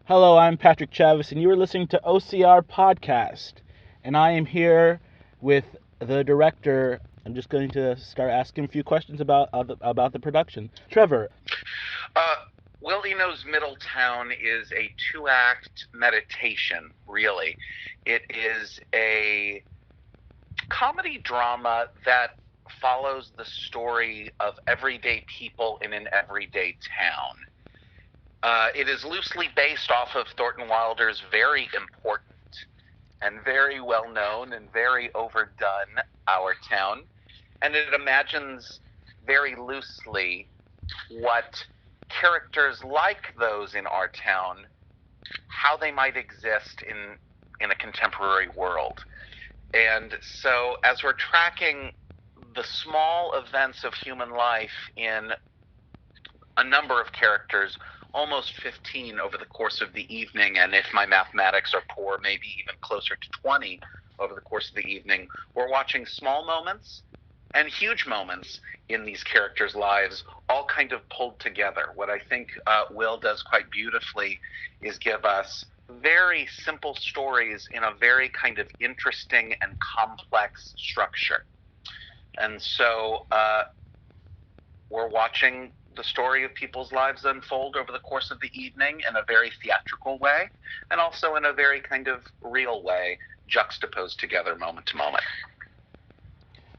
Hello, I'm Patrick Chavis, and you are listening to OCR Podcast. And I am here with the director. I'm just going to start asking a few questions about the production. Trevor. Uh, Willie Knows Middletown is a two-act meditation, really. It is a comedy drama that follows the story of everyday people in an everyday town. It is loosely based off of Thornton Wilder's very important and very well known and very overdone Our Town. And it imagines very loosely what characters like those in our town, how they might exist in a contemporary world. And so as we're tracking the small events of human life in a number of characters, almost 15 over the course of the evening, and if my mathematics are poor, maybe even closer to 20 over the course of the evening, we're watching small moments and huge moments in these characters' lives, all kind of pulled together. What I think Will does quite beautifully is give us very simple stories in a very kind of interesting and complex structure. And so we're watching the story of people's lives unfold over the course of the evening in a very theatrical way, and also in a very kind of real way, juxtaposed together moment to moment.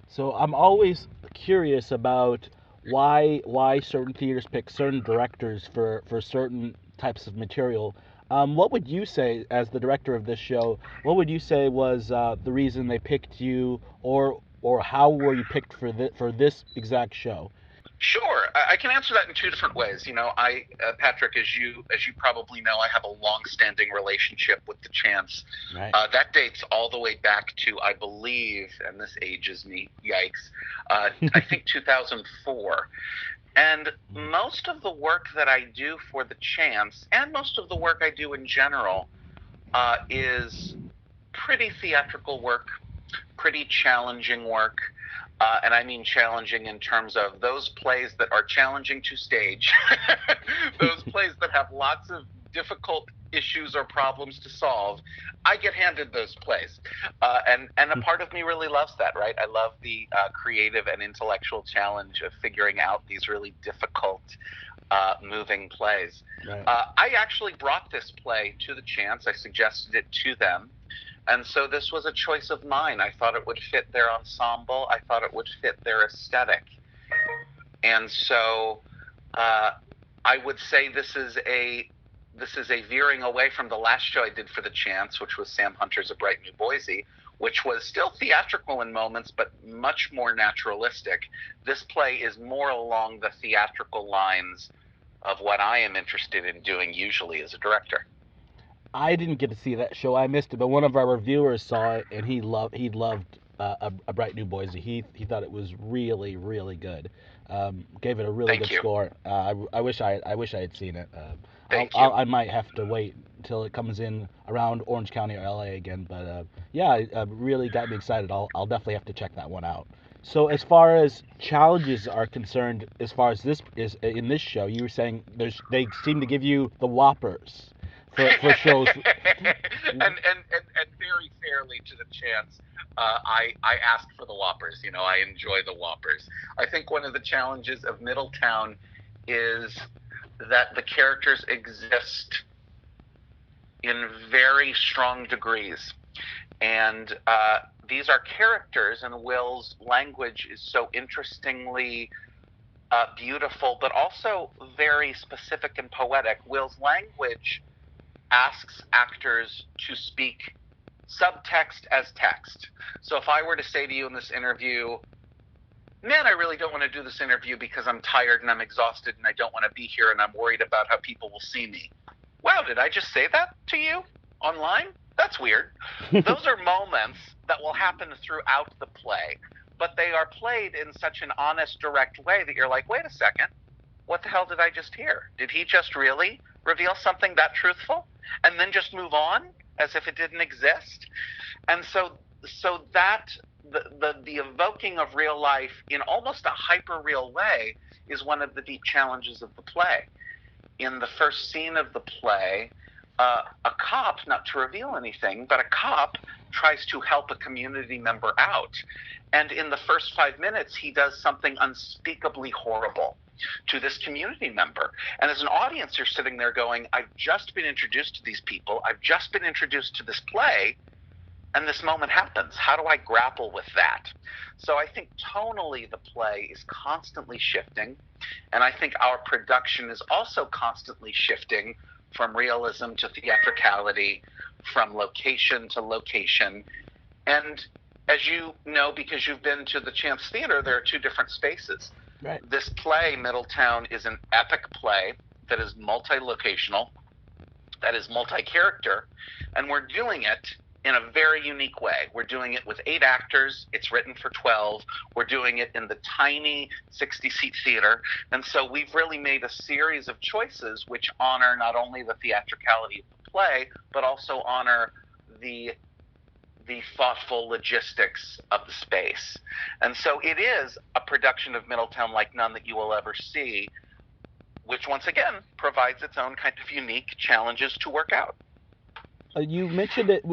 So I'm always curious about why certain theaters pick certain directors for certain types of material. What would you say, as the director of this show, what would you say was the reason they picked you, or how were you picked for this exact show? Sure, I can answer that in two different ways. Patrick, as you probably know, I have a long-standing relationship with the Chance. Right. That dates all the way back to, I believe, and this ages me, yikes, I think 2004. And most of the work that I do for the Chance, and most of the work I do in general, is pretty theatrical work, pretty challenging work. And I mean challenging in terms of those plays that are challenging to stage, those plays that have lots of difficult issues or problems to solve. I get handed those plays, and a part of me really loves that. Right, I love the creative and intellectual challenge of figuring out these really difficult, moving plays. Right. I actually brought this play to the Chance. I suggested it to them. And so this was a choice of mine. I thought it would fit their ensemble. I thought it would fit their aesthetic. And so I would say this is a veering away from the last show I did for the Chance, which was Sam Hunter's A Bright New Boise, which was still theatrical in moments, but much more naturalistic. This play is more along the theatrical lines of what I am interested in doing usually as a director. I didn't get to see that show. I missed it, but one of our reviewers saw it, and he loved a Bright New Boise. He thought it was really really good. Gave it a really Thank good you. score. I wish I had seen it. Thank you. I might have to wait until it comes in around Orange County or LA again. But yeah, it really got me excited. I'll definitely have to check that one out. So as far as challenges are concerned, as far as this is in this show, you were saying they seem to give you the whoppers for shows. And very fairly to the Chance, I asked for the Whoppers. I enjoy the Whoppers. I think one of the challenges of Middletown is that the characters exist in very strong degrees, and these are characters, and Will's language is so interestingly beautiful, but also very specific and poetic. Will's language asks actors to speak subtext as text. So if I were to say to you in this interview, man, I really don't want to do this interview because I'm tired and I'm exhausted and I don't want to be here and I'm worried about how people will see me. Wow, did I just say that to you online? That's weird. Those are moments that will happen throughout the play, but they are played in such an honest, direct way that you're like, wait a second, what the hell did I just hear? Did he just really reveal something that truthful and then just move on as if it didn't exist? And so that the evoking of real life in almost a hyper real way is one of the deep challenges of the play. In the first scene of the play, a cop, not to reveal anything, but a cop tries to help a community member out. And in the first 5 minutes, he does something unspeakably horrible to this community member. And as an audience, you're sitting there going, I've just been introduced to these people. I've just been introduced to this play. And this moment happens. How do I grapple with that? So I think tonally the play is constantly shifting. And I think our production is also constantly shifting from realism to theatricality, from location to location. And as you know, because you've been to the Chance Theater, there are two different spaces. Right. This play, Middletown, is an epic play that is multi-locational, that is multi-character, and we're doing it in a very unique way. We're doing it with 8 actors. It's written for 12. We're doing it in the tiny 60-seat theater. And so we've really made a series of choices which honor not only the theatricality of the play, but also honor the thoughtful logistics of the space. And so it is a production of Middletown like none that you will ever see, which once again provides its own kind of unique challenges to work out. You mentioned it.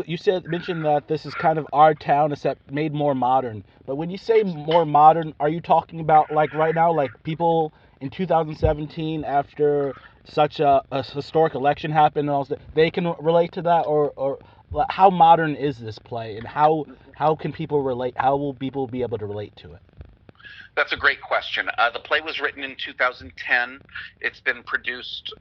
Mentioned that this is kind of our town, except made more modern. But when you say more modern, are you talking about like right now, like people in 2017 after such a historic election happened, and all that, they can relate to that, or how modern is this play, and how can people relate? How will people be able to relate to it? That's a great question. The play was written in 2010. It's been produced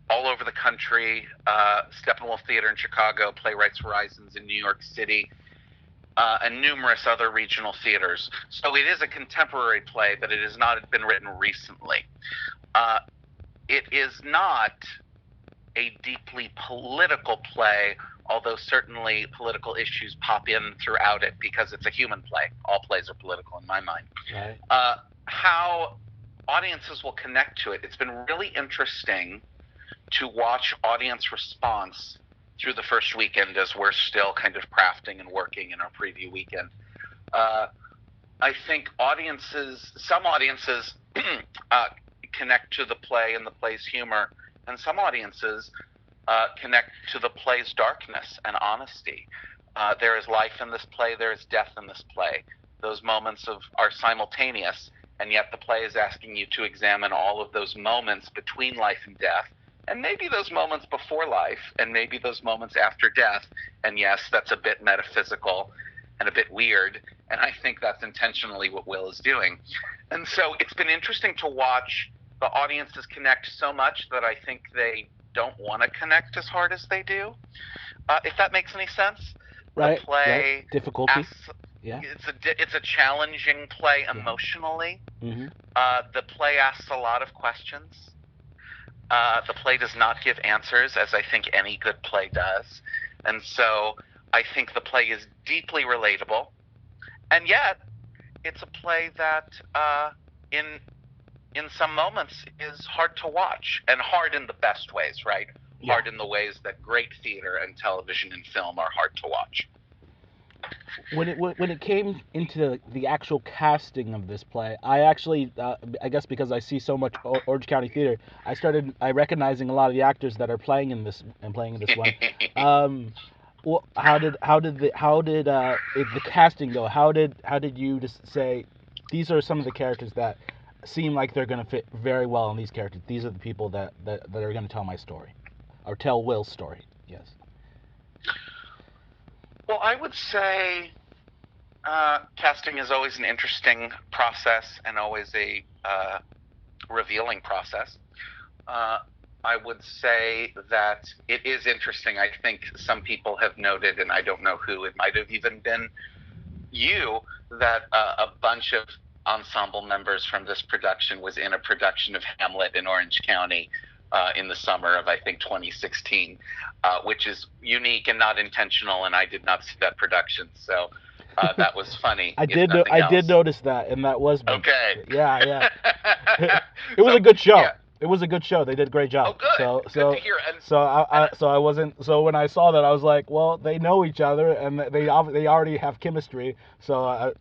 all over the country, Steppenwolf Theater in Chicago, Playwrights Horizons in New York City, and numerous other regional theaters. So it is a contemporary play, but it has not been written recently. It is not a deeply political play, although certainly political issues pop in throughout it because it's a human play. All plays are political in my mind. Right. How audiences will connect to it, it's been really interesting to watch audience response through the first weekend as we're still kind of crafting and working in our preview weekend. I think some audiences connect to the play and the play's humor, and some audiences connect to the play's darkness and honesty. There is life in this play, there is death in this play. Those moments are simultaneous, and yet the play is asking you to examine all of those moments between life and death, and maybe those moments before life, and maybe those moments after death. And yes, that's a bit metaphysical and a bit weird, and I think that's intentionally what Will is doing. And so it's been interesting to watch the audiences connect so much that I think they don't want to connect as hard as they do, if that makes any sense. Right. The play right. Difficulty. Yeah. It's a challenging play emotionally. Mm-hmm. The play asks a lot of questions. The play does not give answers, as I think any good play does. And so I think the play is deeply relatable. And yet, it's a play that in some moments is hard to watch, and hard in the best ways, right? Yeah. Hard in the ways that great theater and television and film are hard to watch. When it came into the actual casting of this play, I actually, I guess because I see so much Orange County theater, I recognizing a lot of the actors that are playing in this one. Well, how did the casting go? How did you just say these are some of the characters that seem like they're going to fit very well in these characters? These are the people that are going to tell my story, or tell Will's story. Yes. Well, I would say casting is always an interesting process and always a revealing process. I would say that it is interesting. I think some people have noted, and I don't know who, it might have even been you, that a bunch of ensemble members from this production was in a production of Hamlet in Orange County in the summer of, I think, 2016, which is unique and not intentional, and I did not see that production, so that was funny. I did notice that, and that was okay. Yeah. It was a good show. Yeah. It was a good show. They did a great job. Oh, good. Good to hear. So when I saw that, I was like, well, they know each other, and they already have chemistry, so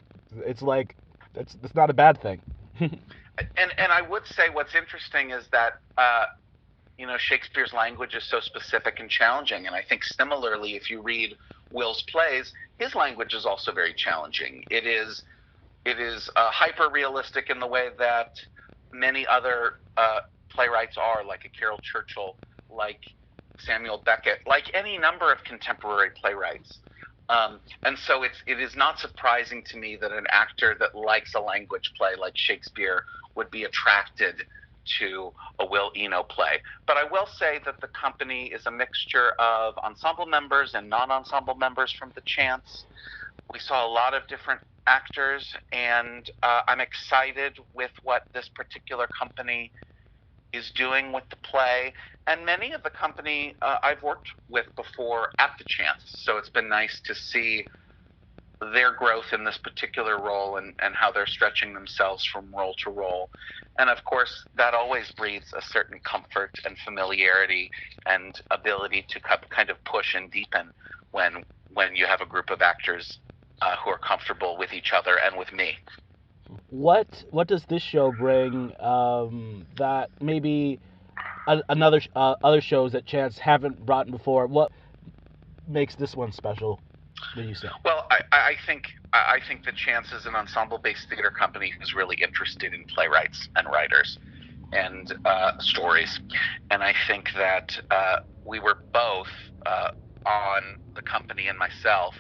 it's like it's not a bad thing. And I would say what's interesting is that Shakespeare's language is so specific and challenging. And I think similarly, if you read Will's plays, his language is also very challenging. It is hyper realistic in the way that many other playwrights are, like a Carol Churchill, like Samuel Beckett, like any number of contemporary playwrights. And so it is not surprising to me that an actor that likes a language play like Shakespeare would be attracted to a Will Eno play. But I will say that the company is a mixture of ensemble members and non-ensemble members from the Chants. We saw a lot of different actors, and I'm excited with what this particular company is doing with the play. And many of the company I've worked with before at the Chants, so it's been nice to see their growth in this particular role and how they're stretching themselves from role to role. And of course, that always breeds a certain comfort and familiarity and ability to kind of push and deepen when you have a group of actors who are comfortable with each other and with me. What does this show bring that maybe another other shows that Chance haven't brought before? What makes this one special, would you say? Well, I think that Chance is an ensemble-based theater company who's really interested in playwrights and writers and stories. And I think that we were both, on the company and myself,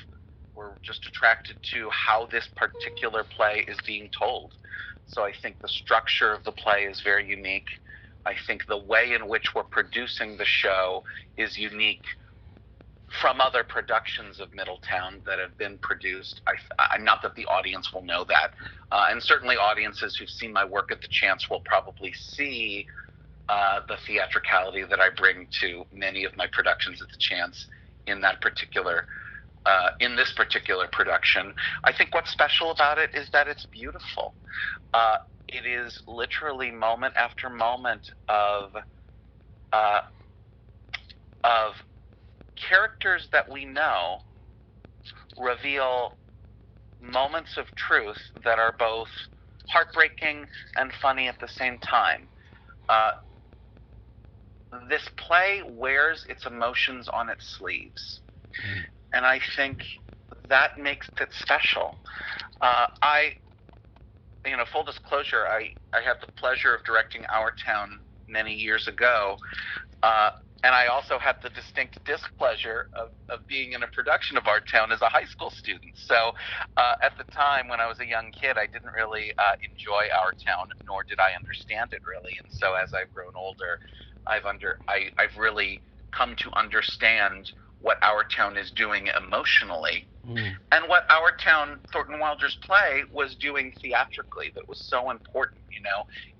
were just attracted to how this particular play is being told. So I think the structure of the play is very unique. I think the way in which we're producing the show is unique from other productions of Middletown that have been produced. Not that the audience will know that. And certainly audiences who've seen my work at the Chance will probably see the theatricality that I bring to many of my productions at the Chance in that particular in this particular production. I think what's special about it is that it's beautiful. It is literally moment after moment of characters that we know reveal moments of truth that are both heartbreaking and funny at the same time. This play wears its emotions on its sleeves. And I think that makes it special. Full disclosure, I had the pleasure of directing Our Town many years ago. And I also had the distinct displeasure of being in a production of Our Town as a high school student. So at the time when I was a young kid, I didn't really enjoy Our Town, nor did I understand it really. And so as I've grown older, I've really come to understand what Our Town is doing emotionally, and what Our Town, Thornton Wilder's play, was doing theatrically that was so important.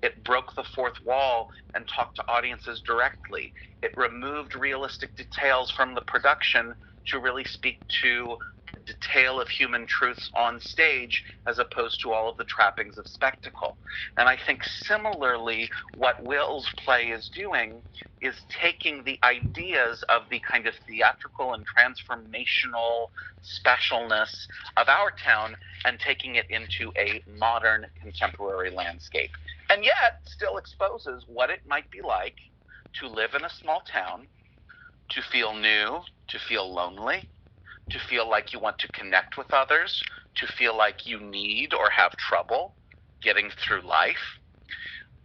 It broke the fourth wall and talked to audiences directly. It removed realistic details from the production to really speak to the detail of human truths on stage as opposed to all of the trappings of spectacle. And I think similarly, what Will's play is doing is taking the ideas of the kind of theatrical and transformational specialness of Our Town and taking it into a modern contemporary landscape. And yet still exposes what it might be like to live in a small town, to feel new, to feel lonely, to feel like you want to connect with others, to feel like you need or have trouble getting through life.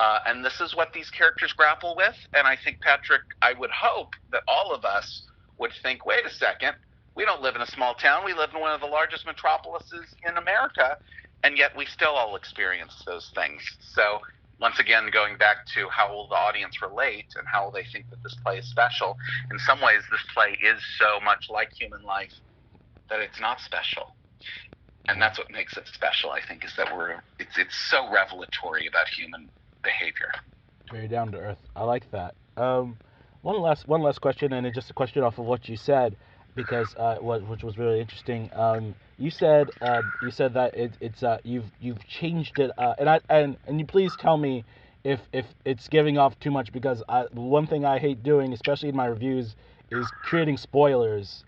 And this is what these characters grapple with. And I think, Patrick, I would hope that all of us would think, wait a second, we don't live in a small town. We live in one of the largest metropolises in America, and yet we still all experience those things. So once again, going back to how will the audience relate and how will they think that this play is special, in some ways this play is so much like human life that it's not special. And that's what makes it special, I think, is that it's so revelatory about human behavior. Very down to earth. I like that. One last question, and it's just a question off of what you said, because which was really interesting. You said that you've changed it, and you please tell me if it's giving off too much, because one thing I hate doing, especially in my reviews, is creating spoilers.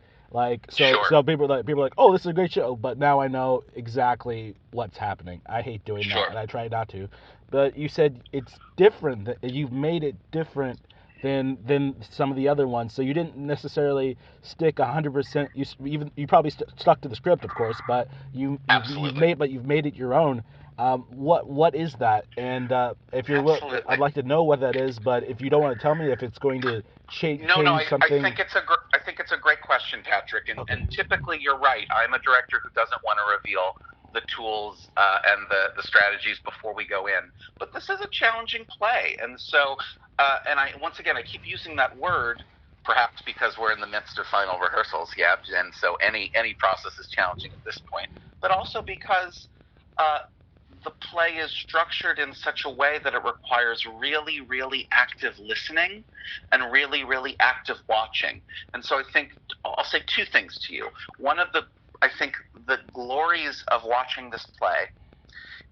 So people are like, oh, this is a great show, but now I know exactly what's happening. I hate doing that, and I try not to. But you said it's different. That you've made it different than some of the other ones. So you didn't necessarily stick 100%. You probably stuck to the script, of course, but Absolutely. you've made it your own. What is that? And if you're Absolutely. I'd like to know what that is. But if you don't want to tell me if it's going to No, change I something. think it's a great question, Patrick. Okay. And typically, you're right. I'm a director who doesn't want to reveal the tools and the strategies before we go in. But this is a challenging play, and so and I once again I keep using that word, perhaps because we're in the midst of final rehearsals, yeah, and so any process is challenging at this point, but also because uh, the play is structured in such a way that it requires really, really active listening and really, really active watching. And so I think I'll say two things to you. One of I think the glories of watching this play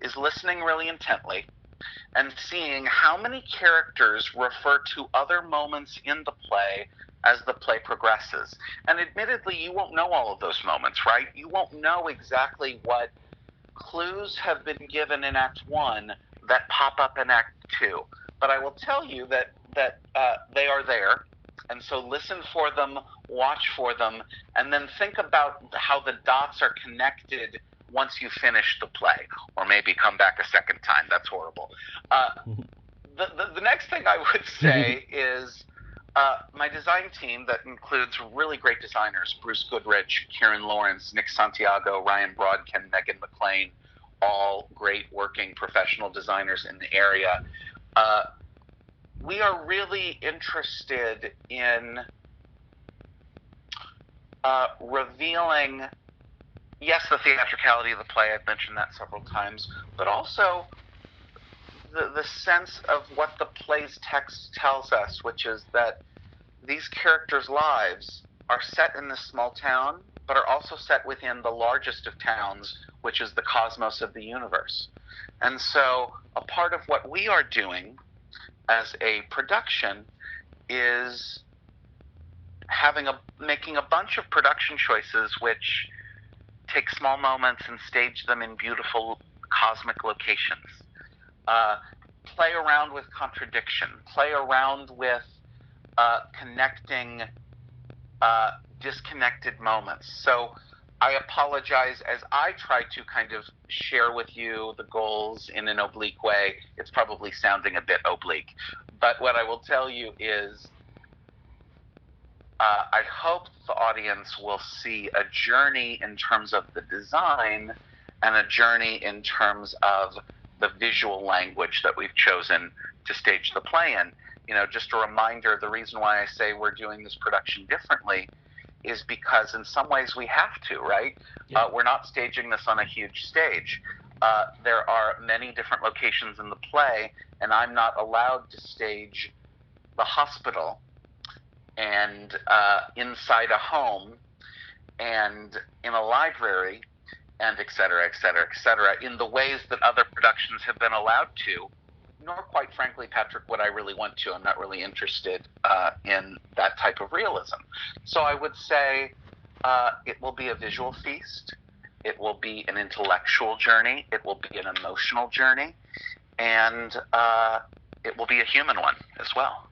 is listening really intently and seeing how many characters refer to other moments in the play as the play progresses. And admittedly, you won't know all of those moments, right? You won't know exactly what clues have been given in Act 1 that pop up in Act 2. But I will tell you that they are there. And so listen for them, watch for them, and then think about how the dots are connected once you finish the play, or maybe come back a second time. That's horrible. The next thing I would say is my design team that includes really great designers: Bruce Goodrich, Kieran Lawrence, Nick Santiago, Ryan Brodkin, Megan McLean, all great working professional designers in the area. We are really interested in revealing, yes, the theatricality of the play. I've mentioned that several times, but also the sense of what the play's text tells us, which is that these characters' lives are set in this small town, but are also set within the largest of towns, which is the cosmos of the universe. And so a part of what we are doing as a production is making a bunch of production choices which take small moments and stage them in beautiful cosmic locations. Play around with contradiction, play around with connecting disconnected moments. So I apologize as I try to kind of share with you the goals in an oblique way. It's probably sounding a bit oblique. But what I will tell you is I hope the audience will see a journey in terms of the design and a journey in terms of the visual language that we've chosen to stage the play in. Just a reminder, the reason why I say we're doing this production differently is because in some ways we have to, right? Yeah. We're not staging this on a huge stage. There are many different locations in the play, and I'm not allowed to stage the hospital and inside a home and in a library and et cetera, et cetera, et cetera, in the ways that other productions have been allowed to, nor quite frankly, Patrick, what I really want to. I'm not really interested in that type of realism. So I would say it will be a visual feast. It will be an intellectual journey. It will be an emotional journey. And it will be a human one as well.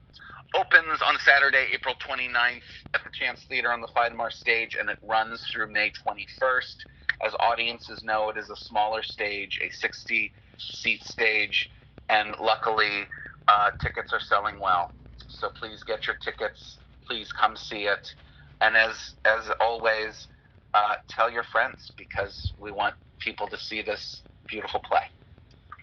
Opens on Saturday, April 29th at the Chance Theater on the Fidemar stage, and it runs through May 21st. As audiences know, it is a smaller stage, a 60-seat stage, and luckily, tickets are selling well. So please get your tickets. Please come see it. And as always, tell your friends, because we want people to see this beautiful play.